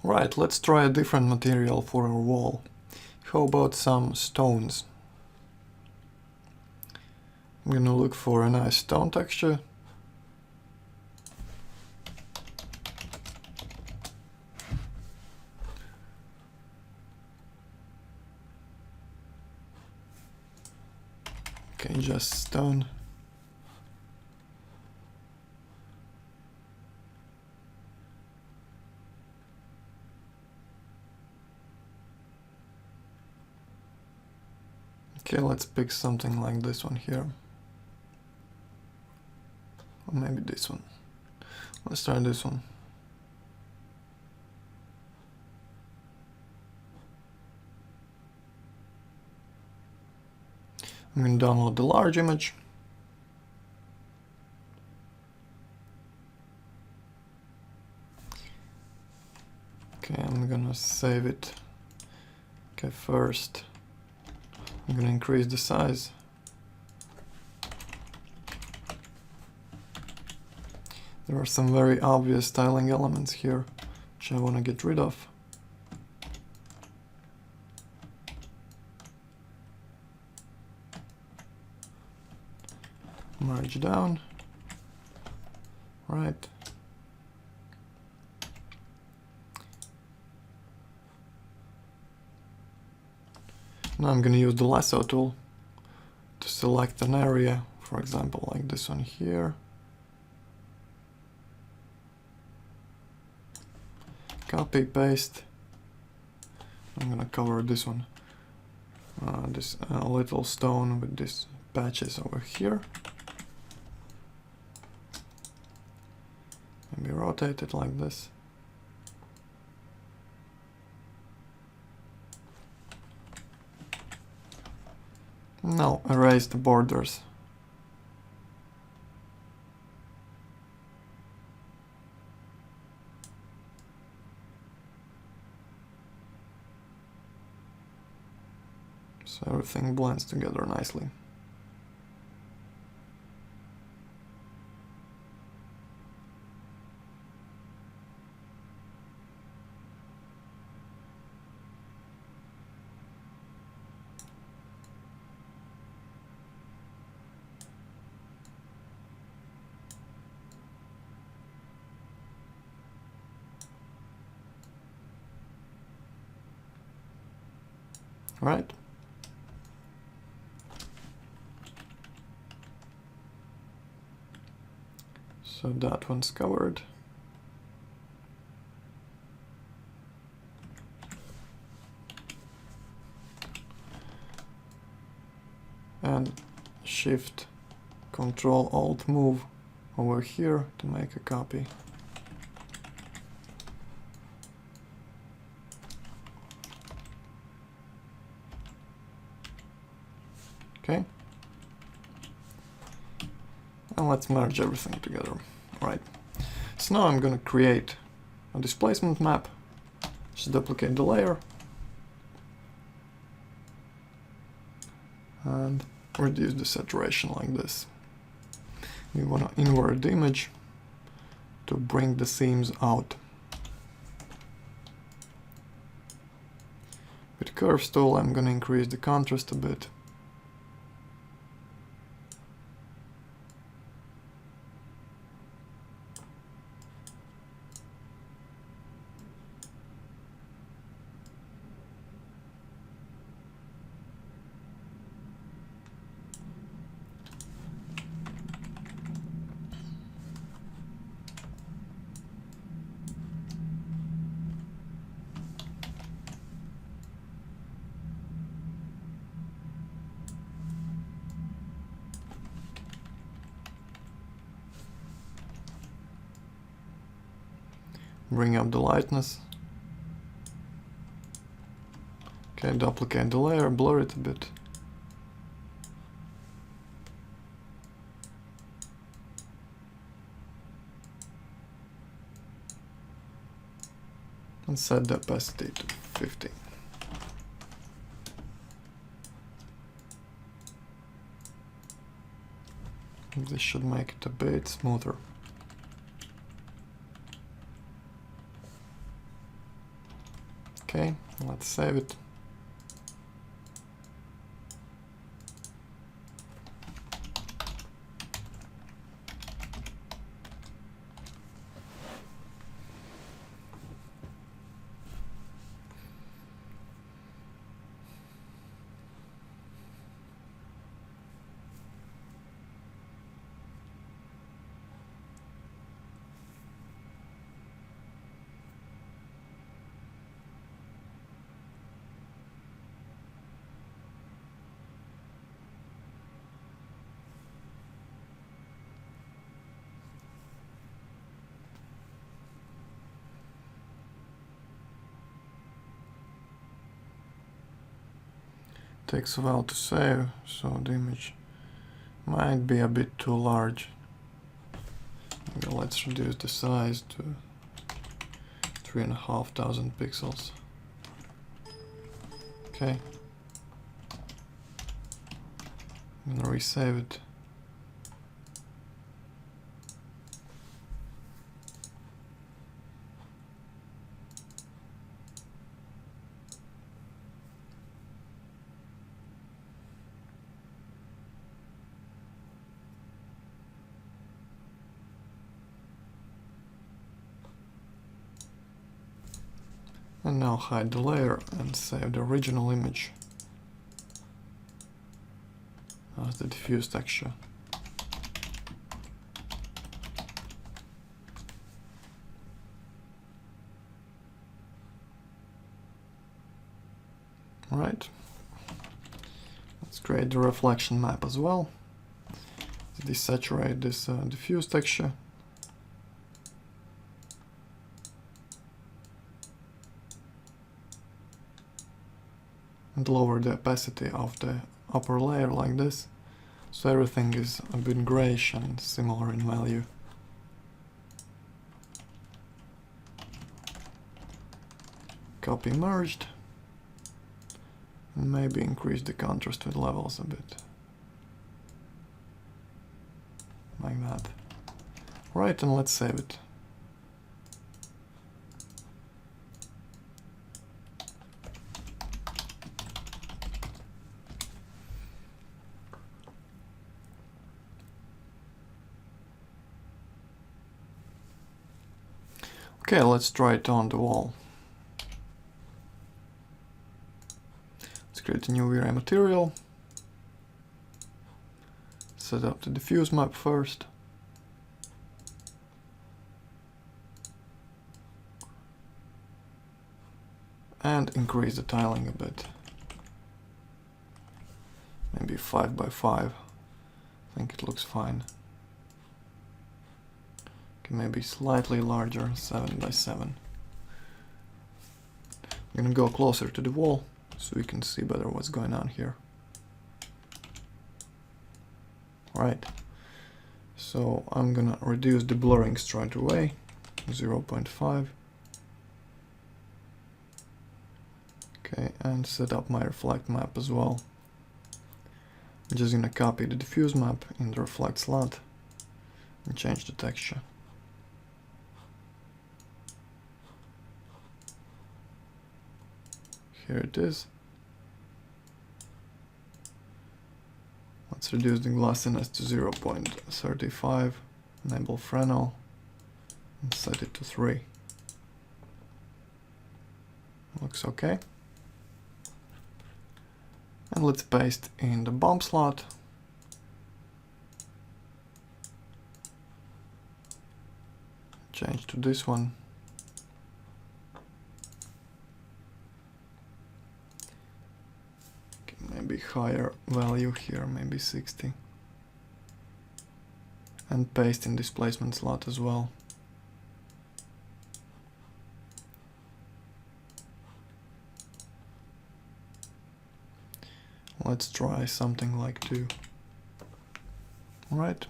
Right, let's try a different material for our wall. How about some stones? I'm gonna look for a nice stone texture. Okay, just stone. Okay, let's pick something like this one here. Or maybe this one. Let's try this one. I'm going to download the large image. Okay, I'm going to save it. Okay, first I'm going to increase the size. There are some very obvious styling elements here, which I want to get rid of. Merge down. Right. Now I'm going to use the lasso tool to select an area, for example, like this one here. Copy, paste. I'm going to cover this one. This little stone with these patches over here. Maybe rotate it like this. Now erase the borders. So everything blends together nicely. Right? So that one's covered. And Shift, Control, Alt, move over here to make a copy. Okay. And let's merge everything together. Right. So now I'm going to create a displacement map. Just duplicate the layer. And reduce the saturation like this. We want to invert the image to bring the seams out. With Curves tool, I'm going to increase the contrast a bit. Bring up the lightness. Okay, duplicate the layer, blur it a bit. And set the opacity to 50. This should make it a bit smoother. Okay, let's save it. Takes a while to save, so the image might be a bit too large. Maybe let's reduce the size to 3,500 pixels. Okay. I'm gonna resave it. And now hide the layer and save the original image as the diffuse texture. Alright, let's create the reflection map as well. Desaturate this diffuse texture. And lower the opacity of the upper layer like this, so everything is a bit grayish and similar in value. Copy merged, and maybe increase the contrast with levels a bit. Like that. Right, and let's save it. Okay, let's try it on the wall. Let's create a new V-Ray material. Set up the diffuse map first. And increase the tiling a bit. Maybe 5 by 5. I think it looks fine. Maybe slightly larger, 7 by 7. I'm gonna go closer to the wall so we can see better what's going on here. Alright, so I'm gonna reduce the blurring straight away, 0.5. Okay, and set up my reflect map as well. I'm just gonna copy the diffuse map in the reflect slot and change the texture. Here it is. Let's reduce the glossiness to 0.35, enable Fresnel, and set it to 3. Looks okay. And let's paste in the bump slot. Change to this one. Maybe higher value here, maybe 60. And paste in displacement slot as well. Let's try something like 2. Alright.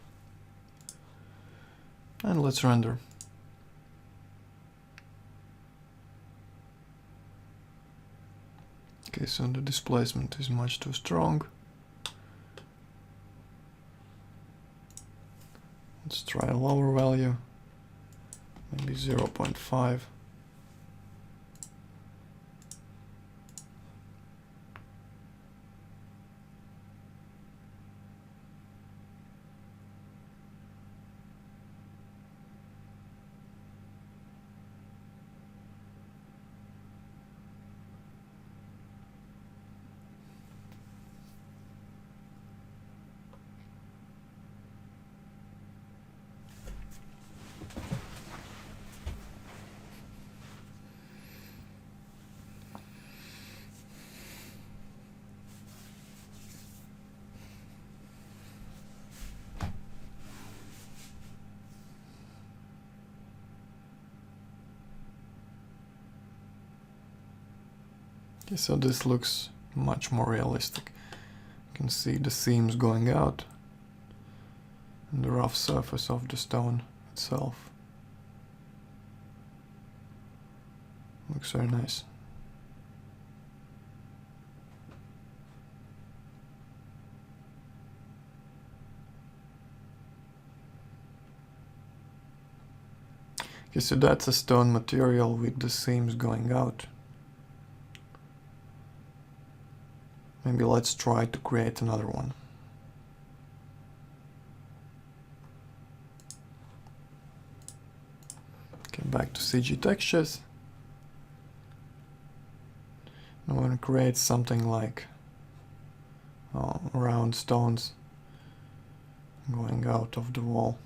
And let's render. Okay, so the displacement is much too strong. Let's try a lower value, maybe 0.5. Okay, so this looks much more realistic. You can see the seams going out and the rough surface of the stone itself. Looks very nice. Okay, so that's a stone material with the seams going out. Maybe let's try to create another one. Okay, back to CG textures. I'm going to create something like round stones going out of the wall.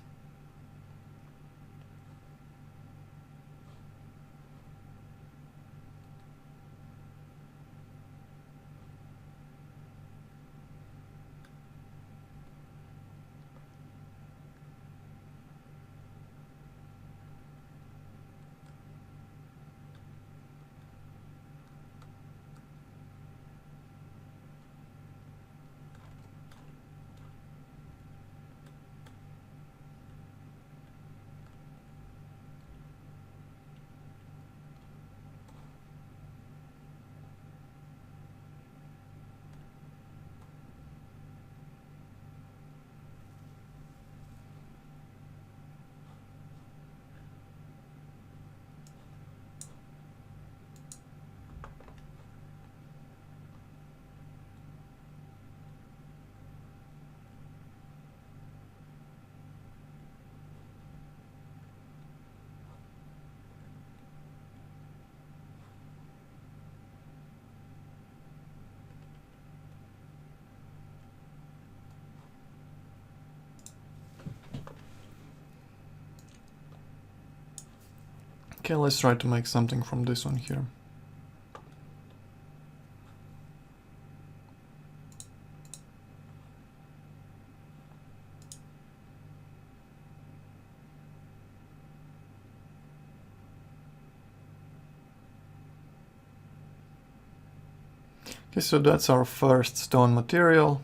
Okay, let's try to make something from this one here. Okay, so that's our first stone material.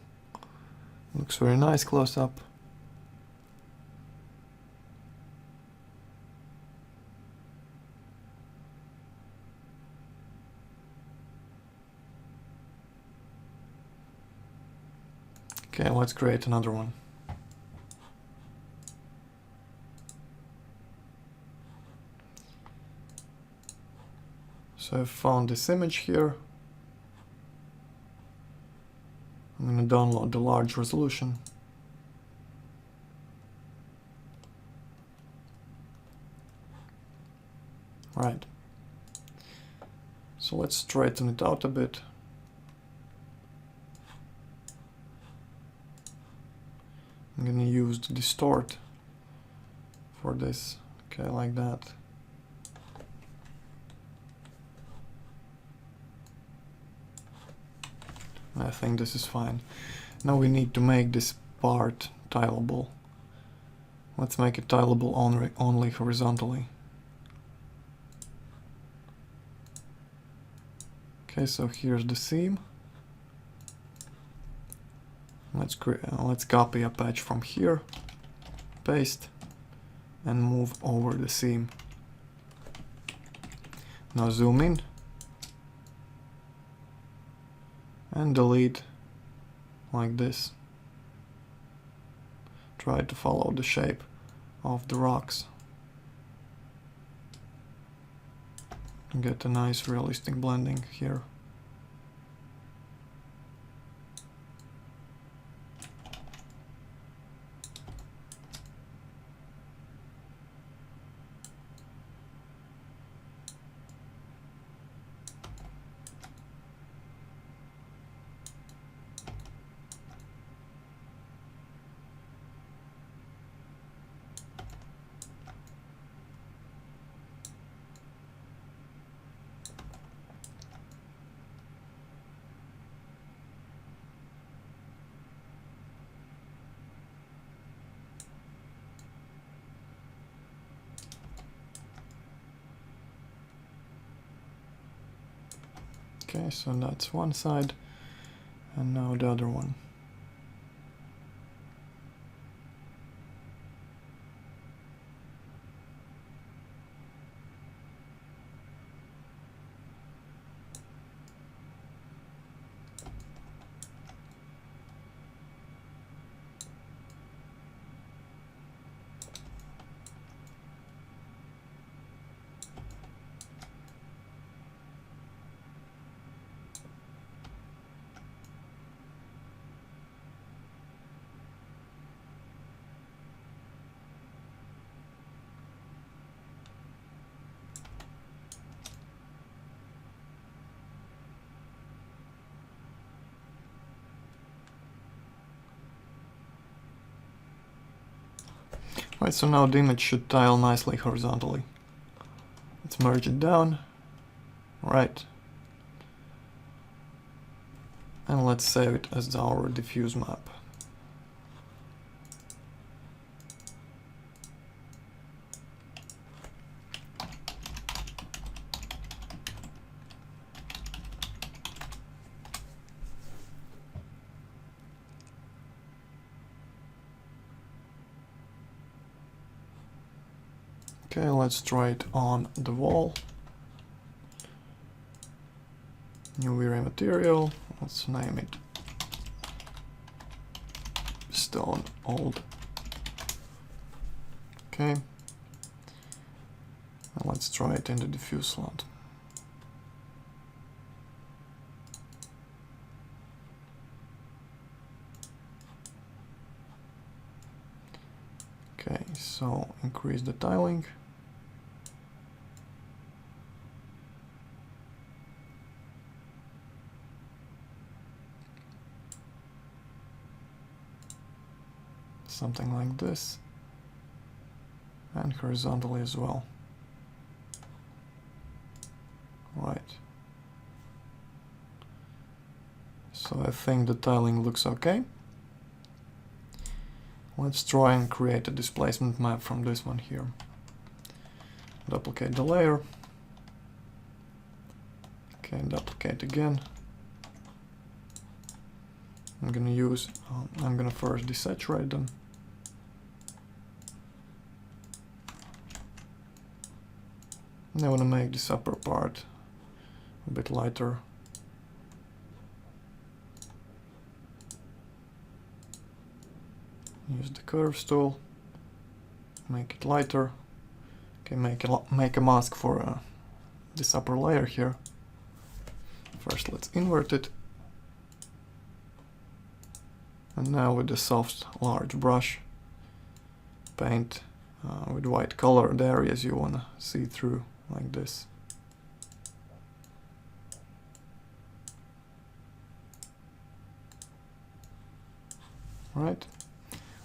Looks very nice close up. Okay, let's create another one. So I've found this image here. I'm going to download the large resolution. Right. So let's straighten it out a bit. I'm going to use the distort for this. Okay, like that. I think this is fine. Now we need to make this part tileable. Let's make it tileable only horizontally. Okay, so here's the seam. Let's copy a patch from here, paste, and move over the seam. Now zoom in and delete like this. Try to follow the shape of the rocks and get a nice realistic blending here. Okay, so that's one side, and now the other one. Right, so now the image should tile nicely horizontally. Let's merge it down. Right. And let's save it as our diffuse map. Okay, let's try it on the wall. New V-Ray material, let's name it Stone Old. Okay, and let's try it in the diffuse slot. Okay, so increase the tiling. Something like this, and horizontally as well. Right. So I think the tiling looks okay. Let's try and create a displacement map from this one here. Duplicate the layer. Okay, duplicate again. I'm gonna first desaturate them. And I want to make this upper part a bit lighter. Use the curves tool, make it lighter. Okay, make a mask for this upper layer here. First, let's invert it. And now with the soft, large brush, paint with white color the areas you want to see through, like this. Right,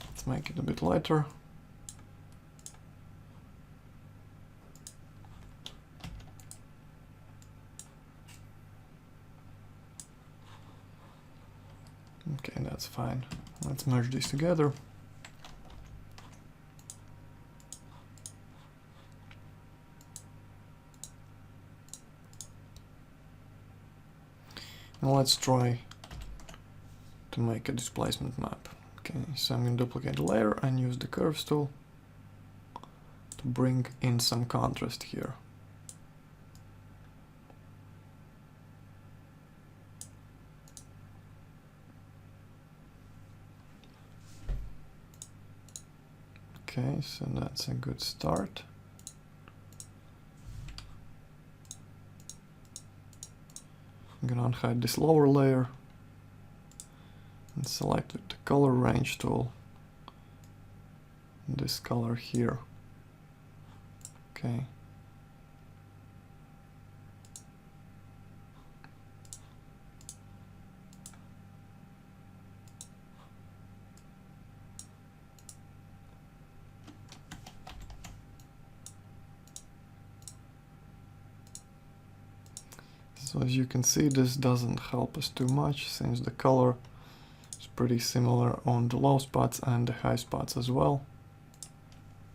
let's make it a bit lighter. Okay, that's fine. Let's merge these together. And let's try to make a displacement map. Okay, so I'm going to duplicate the layer and use the curves tool to bring in some contrast here. Okay, so that's a good start. I'm gonna unhide this lower layer and select the color range tool. This color here. Okay. So as you can see, this doesn't help us too much since the color is pretty similar on the low spots and the high spots as well.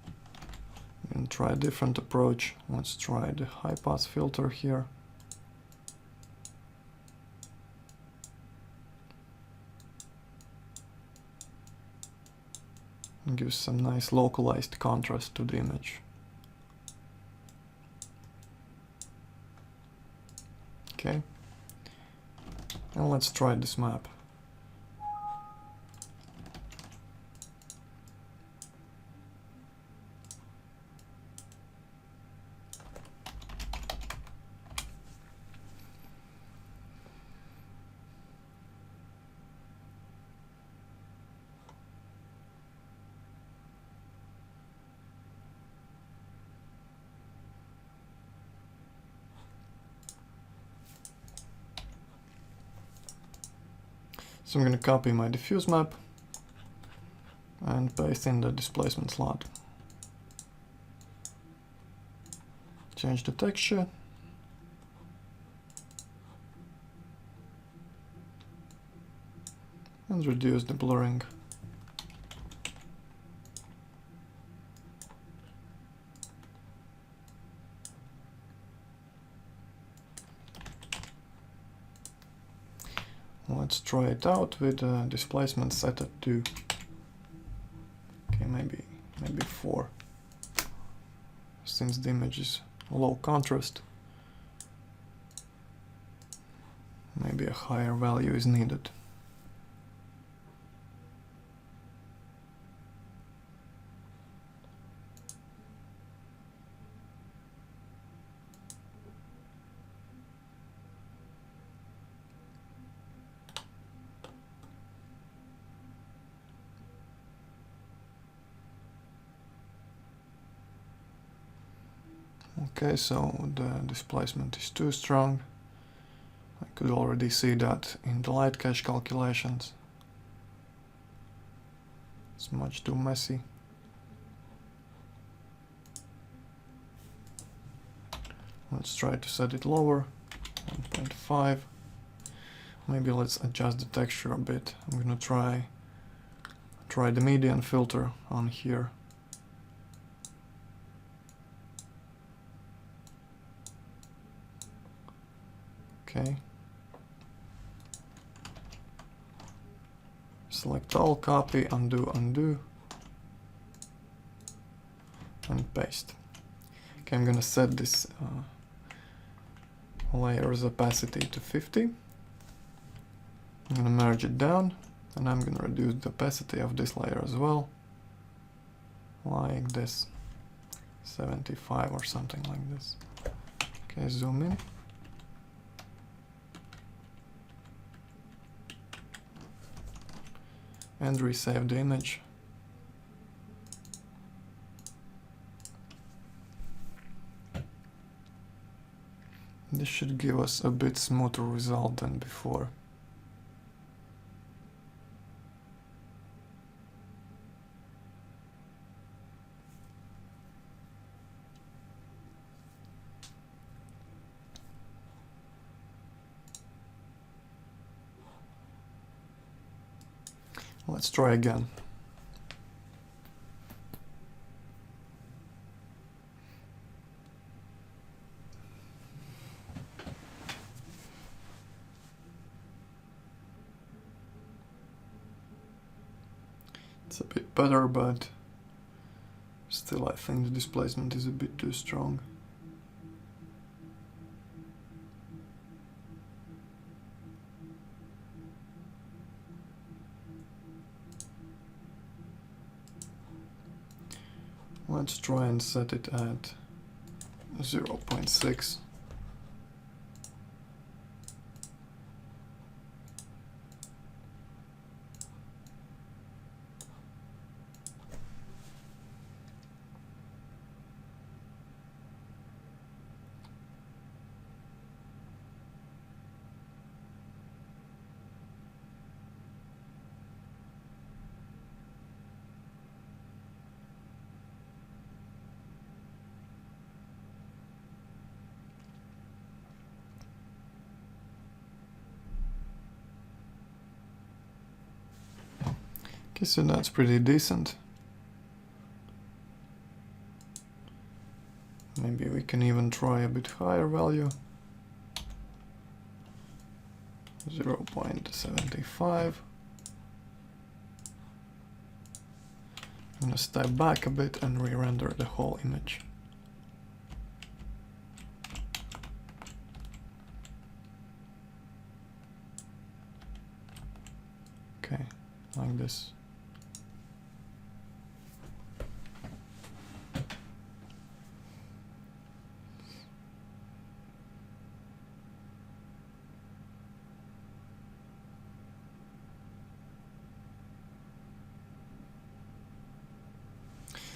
I'm going to try a different approach. Let's try the high pass filter here. and gives some nice localized contrast to the image. Okay, and let's try this map. So I'm going to copy my diffuse map and paste in the displacement slot. Change the texture. And reduce the blurring. Let's try it out with displacement set at 2. Okay, maybe 4. Since the image is low contrast, maybe a higher value is needed. Okay, so the displacement is too strong. I could already see that in the light cache calculations. It's much too messy. Let's try to set it lower, 1.5. Maybe let's adjust the texture a bit. I'm gonna try the median filter on here. Okay. Select all, copy, undo, and paste. Okay, I'm gonna set this layer's opacity to 50. I'm gonna merge it down, and I'm gonna reduce the opacity of this layer as well, like this, 75 or something like this. Okay, zoom in. And resave the image. This should give us a bit smoother result than before. Let's try again. It's a bit better, but still I think the displacement is a bit too strong. Let's try and set it at 0.6. Okay, so that's pretty decent. Maybe we can even try a bit higher value. 0.75. I'm gonna step back a bit and re-render the whole image. Okay, like this.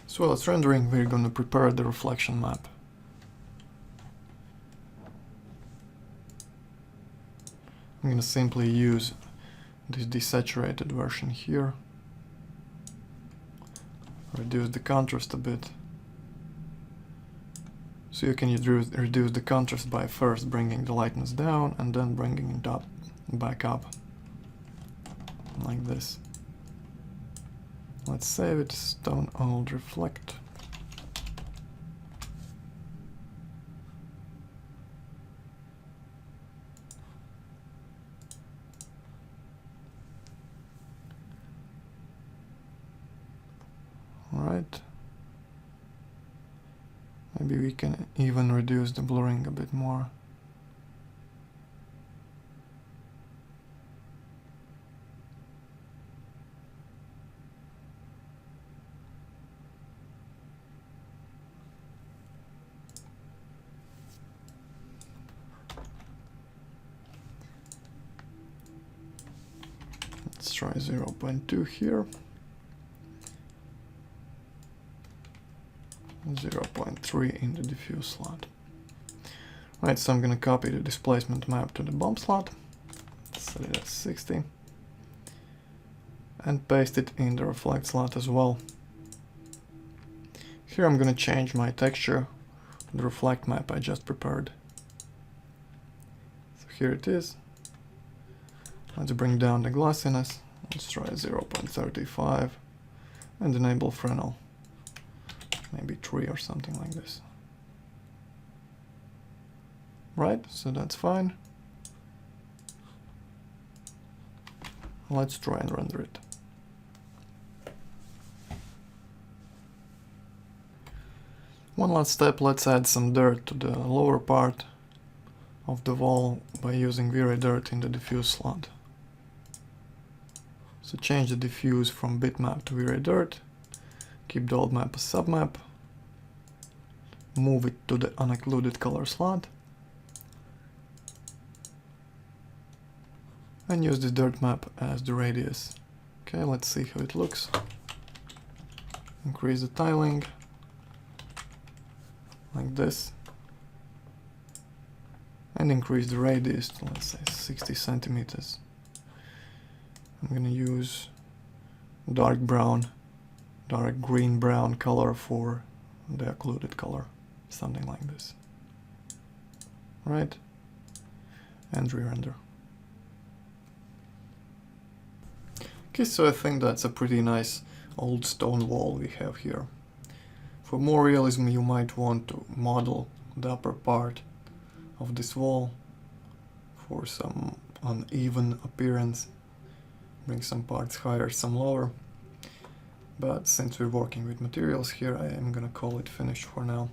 So while it's rendering, we're going to prepare the reflection map. I'm going to simply use this desaturated version here, reduce the contrast a bit. So you can reduce the contrast by first bringing the lightness down and then bringing it up, back up, like this. Let's save it, stone old reflect. Alright. Maybe we can even reduce the blurring a bit more. Let's try 0.2 here. 0.3 in the diffuse slot. Right, so I'm gonna copy the displacement map to the bump slot, set it at 60, and paste it in the reflect slot as well. Here I'm gonna change my texture to the reflect map I just prepared. So here it is. Let's bring down the glossiness. Let's try 0.35 and enable Fresnel. Maybe 3 or something like this. Right, so that's fine. Let's try and render it. One last step, let's add some dirt to the lower part of the wall by using V-Ray dirt in the diffuse slot. So change the diffuse from bitmap to V-Ray dirt, keep the old map as submap, move it to the unoccluded color slot, and use the dirt map as the radius. Okay, let's see how it looks. Increase the tiling, like this, and increase the radius to, let's say, 60 centimeters. I'm gonna use dark brown, dark green brown color for the occluded color, something like this. Right, and re-render. Okay, so I think that's a pretty nice old stone wall we have here. For more realism, you might want to model the upper part of this wall for some uneven appearance. Bring some parts higher, some lower. But since we're working with materials here, I am gonna call it finished for now.